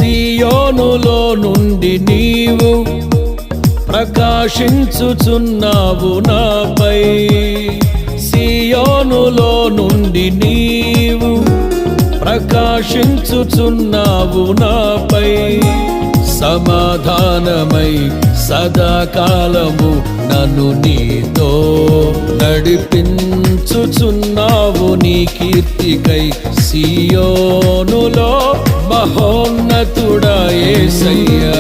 సియోనులో నుండి నీవు ప్రకాశించుచున్నావు నాపై. సియోనులో నుండి నీవు ప్రకాశించుచున్నావు నాపై. సమాధానమై సదాకాలము నన్ను నీతో నడిపించుచున్నావు నీ కీర్తికై. సియోనులో మహోన్నతుడా యేసయ్యా.